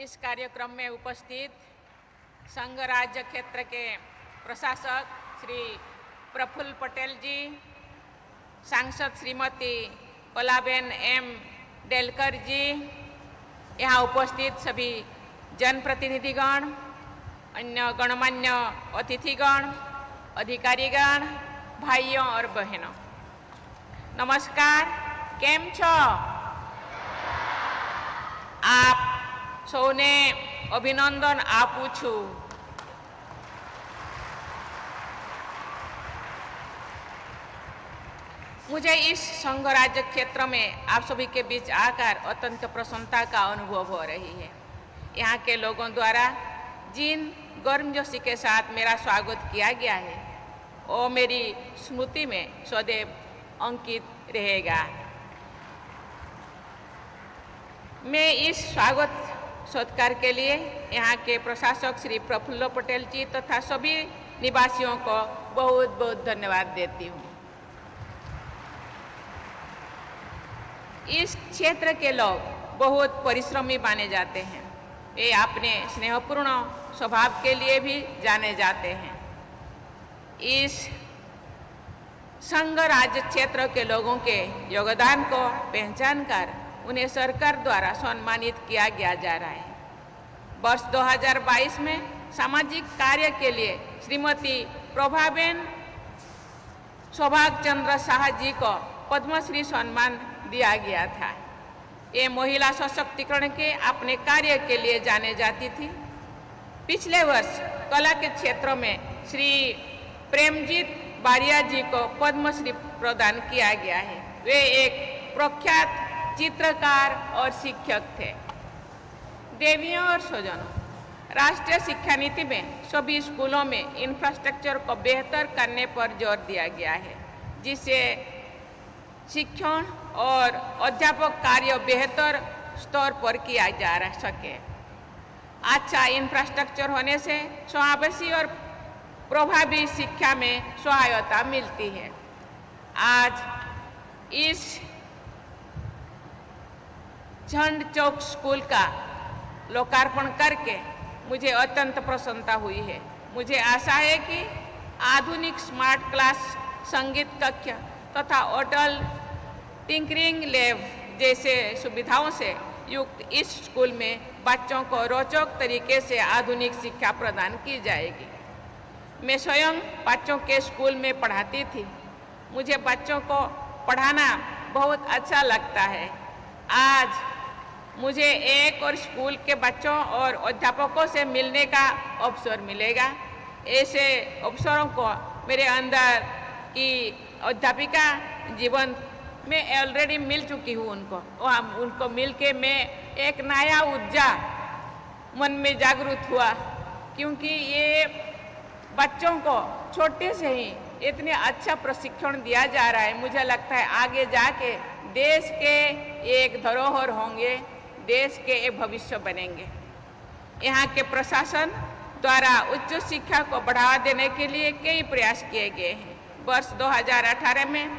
इस कार्यक्रम में उपस्थित संघ राज्य क्षेत्र के प्रशासक श्री प्रफुल्ल पटेल जी, सांसद श्रीमती कलाबेन एम डेलकर जी, यहाँ उपस्थित सभी जनप्रतिनिधिगण, अन्य गणमान्य अतिथिगण, अधिकारीगण, भाइयों और बहनों, नमस्कार। केम छो? आप सौने अभिनंदन आपू छू। मुझे इस संघ राज्य क्षेत्र में आप सभी के बीच आकर अत्यंत प्रसन्नता का अनुभव हो रही है। यहाँ के लोगों द्वारा जिन गर्मजोशी के साथ मेरा स्वागत किया गया है वो मेरी स्मृति में सदैव अंकित रहेगा। मैं इस स्वागत सत्कार के लिए यहाँ के प्रशासक श्री प्रफुल्ल पटेल जी तथा सभी निवासियों को बहुत बहुत धन्यवाद देती हूँ। इस क्षेत्र के लोग बहुत परिश्रमी माने जाते हैं। वे अपने स्नेहपूर्ण स्वभाव के लिए भी जाने जाते हैं। इस संघ राज्य क्षेत्र के लोगों के योगदान को पहचान कर उन्हें सरकार द्वारा सम्मानित किया जा रहा है। वर्ष 2022 में सामाजिक कार्य के लिए श्रीमती प्रभाबेन सौभाग्य चंद्र शाह जी को पद्मश्री सम्मान दिया गया था। ये महिला सशक्तिकरण के अपने कार्य के लिए जाने जाती थी। पिछले वर्ष कला के क्षेत्र में श्री प्रेमजीत बारिया जी को पद्मश्री प्रदान किया गया है। वे एक प्रख्यात चित्रकार और शिक्षक थे। देवियों और स्वजनों, राष्ट्रीय शिक्षा नीति में सभी स्कूलों में इंफ्रास्ट्रक्चर को बेहतर करने पर जोर दिया गया है, जिससे शिक्षण और अध्यापक कार्य बेहतर स्तर पर किया जा सके। अच्छा इंफ्रास्ट्रक्चर होने से समावेशी और प्रभावी शिक्षा में सहायता मिलती है। आज इस झंड चौक स्कूल का लोकार्पण करके मुझे अत्यंत प्रसन्नता हुई है। मुझे आशा है कि आधुनिक स्मार्ट क्लास, संगीत कक्ष तथा होटल, टिंकरिंग लैब जैसे सुविधाओं से युक्त इस स्कूल में बच्चों को रोचक तरीके से आधुनिक शिक्षा प्रदान की जाएगी। मैं स्वयं बच्चों के स्कूल में पढ़ाती थी। मुझे बच्चों को पढ़ाना बहुत अच्छा लगता है। आज मुझे एक और स्कूल के बच्चों और अध्यापकों से मिलने का अवसर मिलेगा। ऐसे अवसरों को मेरे अंदर की अध्यापिका जीवन में ऑलरेडी मिल चुकी हूँ उनको मिल के मैं एक नया ऊर्जा मन में जागृत हुआ, क्योंकि ये बच्चों को छोटे से ही इतने अच्छा प्रशिक्षण दिया जा रहा है। मुझे लगता है आगे जाके देश के एक धरोहर होंगे, देश के एक भविष्य बनेंगे। यहाँ के प्रशासन द्वारा उच्च शिक्षा को बढ़ावा देने के लिए कई प्रयास किए गए हैं। वर्ष 2018 में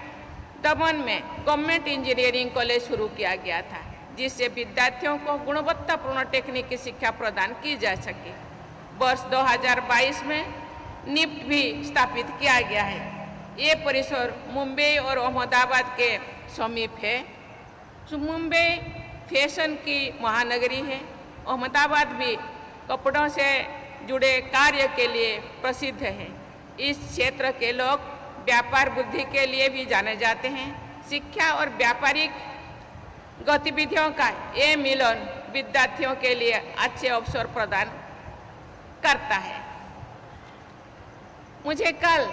दमन में गवर्नमेंट इंजीनियरिंग कॉलेज शुरू किया गया था, जिससे विद्यार्थियों को गुणवत्तापूर्ण तकनीकी शिक्षा प्रदान की जा सके। वर्ष 2022 में निफ्ट भी स्थापित किया गया है। ये परिसर मुंबई और अहमदाबाद के समीप है। मुंबई फैशन की महानगरी है। अहमदाबाद भी कपड़ों से जुड़े कार्य के लिए प्रसिद्ध है। इस क्षेत्र के लोग व्यापार बुद्धि के लिए भी जाने जाते हैं। शिक्षा और व्यापारिक गतिविधियों का ये मिलन विद्यार्थियों के लिए अच्छे अवसर प्रदान करता है। मुझे कल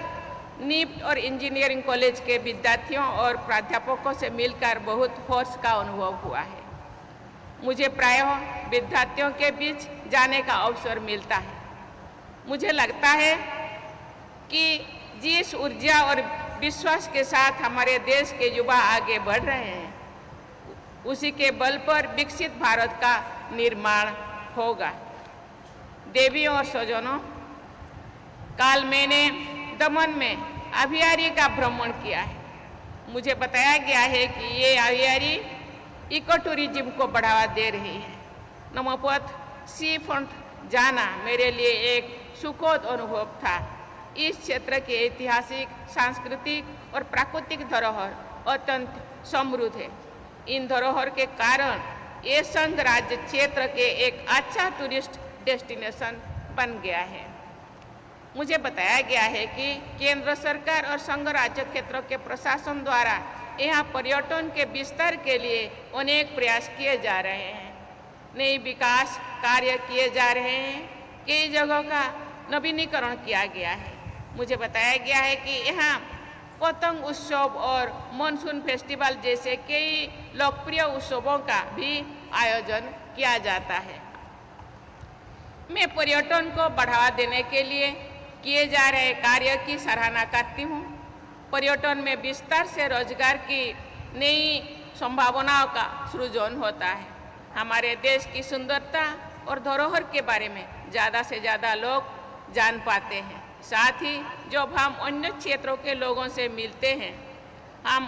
निफ्ट और इंजीनियरिंग कॉलेज के विद्यार्थियों और प्राध्यापकों से मिलकर बहुत हर्ष का अनुभव हुआ है। मुझे प्रायः विद्यार्थियों के बीच जाने का अवसर मिलता है। मुझे लगता है कि जिस ऊर्जा और विश्वास के साथ हमारे देश के युवा आगे बढ़ रहे हैं, उसी के बल पर विकसित भारत का निर्माण होगा। देवियों और स्वजनों, कल मैंने दमन में अभियारी का भ्रमण किया है। मुझे बताया गया है कि ये अभियारी इको टूरिज्म को बढ़ावा दे रही है। नमोपथ सी फ्रंट जाना मेरे लिए एक सुखद अनुभव था। इस क्षेत्र के ऐतिहासिक, सांस्कृतिक और प्राकृतिक धरोहर अत्यंत समृद्ध है। इन धरोहर के कारण ये संघ राज्य क्षेत्र के एक अच्छा टूरिस्ट डेस्टिनेशन बन गया है। मुझे बताया गया है कि केंद्र सरकार और संघ राज्य क्षेत्र के प्रशासन द्वारा यहाँ पर्यटन के विस्तार के लिए अनेक प्रयास किए जा रहे हैं। नई विकास कार्य किए जा रहे हैं। कई जगहों का नवीनीकरण किया गया है। मुझे बताया गया है कि यहाँ पतंग उत्सव और मानसून फेस्टिवल जैसे कई लोकप्रिय उत्सवों का भी आयोजन किया जाता है। मैं पर्यटन को बढ़ावा देने के लिए किए जा रहे कार्य की सराहना करती हूँ। पर्यटन में विस्तार से रोजगार की नई संभावनाओं का सृजन होता है। हमारे देश की सुंदरता और धरोहर के बारे में ज़्यादा से ज़्यादा लोग जान पाते हैं। साथ ही जब हम अन्य क्षेत्रों के लोगों से मिलते हैं, हम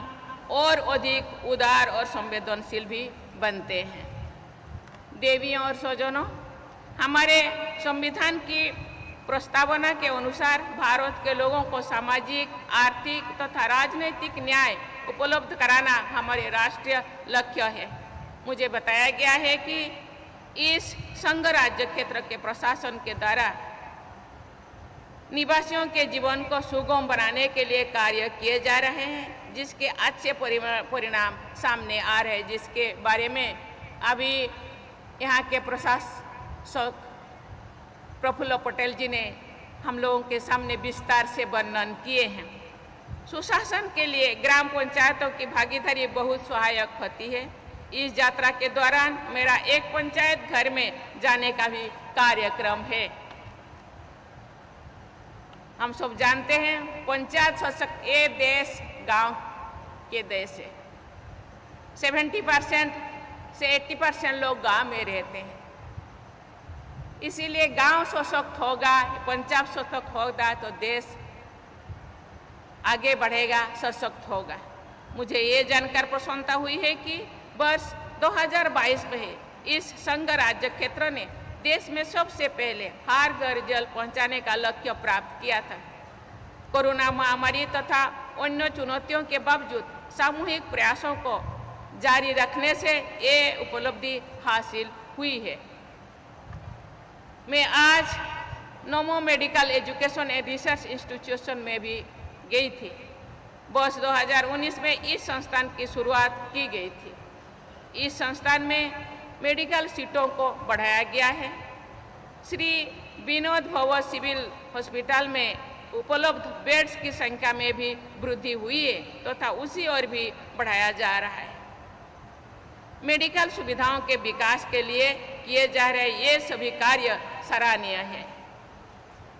और अधिक उदार और संवेदनशील भी बनते हैं। देवियों और स्वजनों, हमारे संविधान की प्रस्तावना के अनुसार भारत के लोगों को सामाजिक, आर्थिक तथा राजनीतिक न्याय उपलब्ध कराना हमारे राष्ट्रीय लक्ष्य है। मुझे बताया गया है कि इस संघ राज्य क्षेत्र के प्रशासन के द्वारा निवासियों के जीवन को सुगम बनाने के लिए कार्य किए जा रहे हैं, जिसके अच्छे परिणाम सामने आ रहे हैं, जिसके बारे में अभी यहाँ के प्रशासक प्रफुल्ल पटेल जी ने हम लोगों के सामने विस्तार से वर्णन किए हैं। सुशासन के लिए ग्राम पंचायतों की भागीदारी बहुत सहायक होती है। इस यात्रा के दौरान मेरा एक पंचायत घर में जाने का भी कार्यक्रम है। हम सब जानते हैं पंचायत सशक्त ये देश गांव के देश है। 70% से 80% लोग गांव में रहते हैं। इसीलिए गांव सशक्त होगा, पंचायत सशक्त होगा तो देश आगे बढ़ेगा, सशक्त होगा। मुझे ये जानकर प्रसन्नता हुई है कि वर्ष 2022 में इस संघ राज्य क्षेत्र ने देश में सबसे पहले हर घर जल पहुंचाने का लक्ष्य प्राप्त किया था। कोरोना महामारी तथा अन्य चुनौतियों के बावजूद सामूहिक प्रयासों को जारी रखने से ये उपलब्धि हासिल हुई है। मैं आज नमो medical education and research institution में भी गई थी। वर्ष 2019 में इस संस्थान की शुरुआत की गई थी। इस संस्थान में मेडिकल सीटों को बढ़ाया गया है। श्री विनोद भवन सिविल हॉस्पिटल में उपलब्ध बेड्स की संख्या में भी वृद्धि हुई है तथा उसी ओर भी बढ़ाया जा रहा है। मेडिकल सुविधाओं के विकास के लिए किए जा रहे ये सभी कार्य सराहनीय है।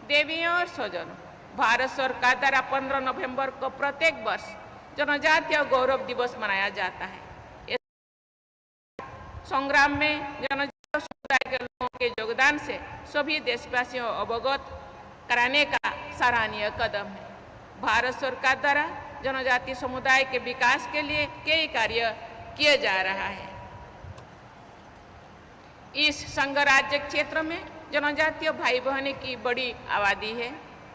देवियों और स्वजनों, भारत सरकार द्वारा 15 नवंबर को प्रत्येक वर्ष जनजातीय गौरव दिवस मनाया जाता है। संग्राम में जनजातीय समुदाय के लोगों के योगदान से सभी देशवासियों अवगत कराने का सराहनीय कदम है। भारत सरकार द्वारा जनजातीय समुदाय के विकास के लिए कई कार्य किए जा रहा है। इस संघ राज्य क्षेत्र में जनजातीय भाई बहनों की बड़ी आबादी है।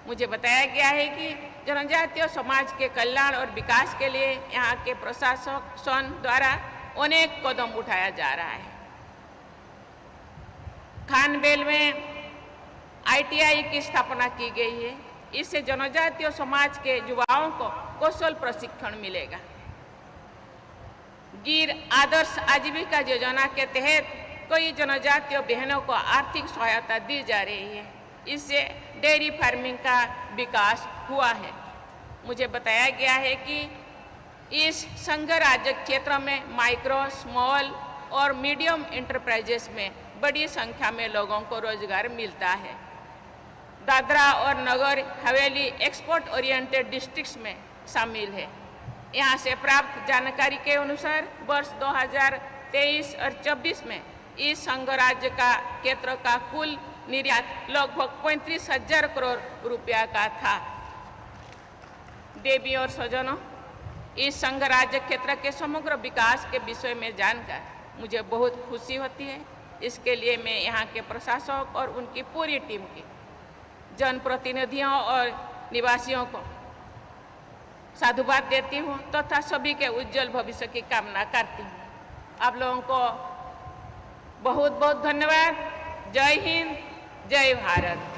मुझे बताया गया है कि जनजातीय समाज के कल्याण और विकास के लिए यहाँ के प्रशासन द्वारा अनेक कदम उठाया जा रहा है। खानबेल में ITI की स्थापना की गई है। इससे जनजातीय समाज के युवाओं को कौशल प्रशिक्षण मिलेगा। गिर आदर्श आजीविका योजना के तहत कई जनजातीय बहनों को आर्थिक सहायता दी जा रही है। इससे डेयरी फार्मिंग का विकास हुआ है। मुझे बताया गया है कि इस संघ राज्य क्षेत्र में माइक्रो, स्मॉल और मीडियम एंटरप्राइजेस में बड़ी संख्या में लोगों को रोजगार मिलता है। दादरा और Nagar Haveli export oriented districts में शामिल है। यहाँ से प्राप्त जानकारी के अनुसार वर्ष 2023 और 24 में इस संघ राज्य का क्षेत्र का कुल निर्यात लगभग 35,000 करोड़ रुपया का था। देवी और स्वजनों, इस संघ राज्य क्षेत्र के समग्र विकास के विषय में जानकर मुझे बहुत खुशी होती है। इसके लिए मैं यहाँ के प्रशासक और उनकी पूरी टीम की जनप्रतिनिधियों और निवासियों को साधुवाद देती हूँ तथा सभी के उज्जवल भविष्य की कामना करती हूँ। आप लोगों को बहुत बहुत धन्यवाद। जय हिंद, जय भारत।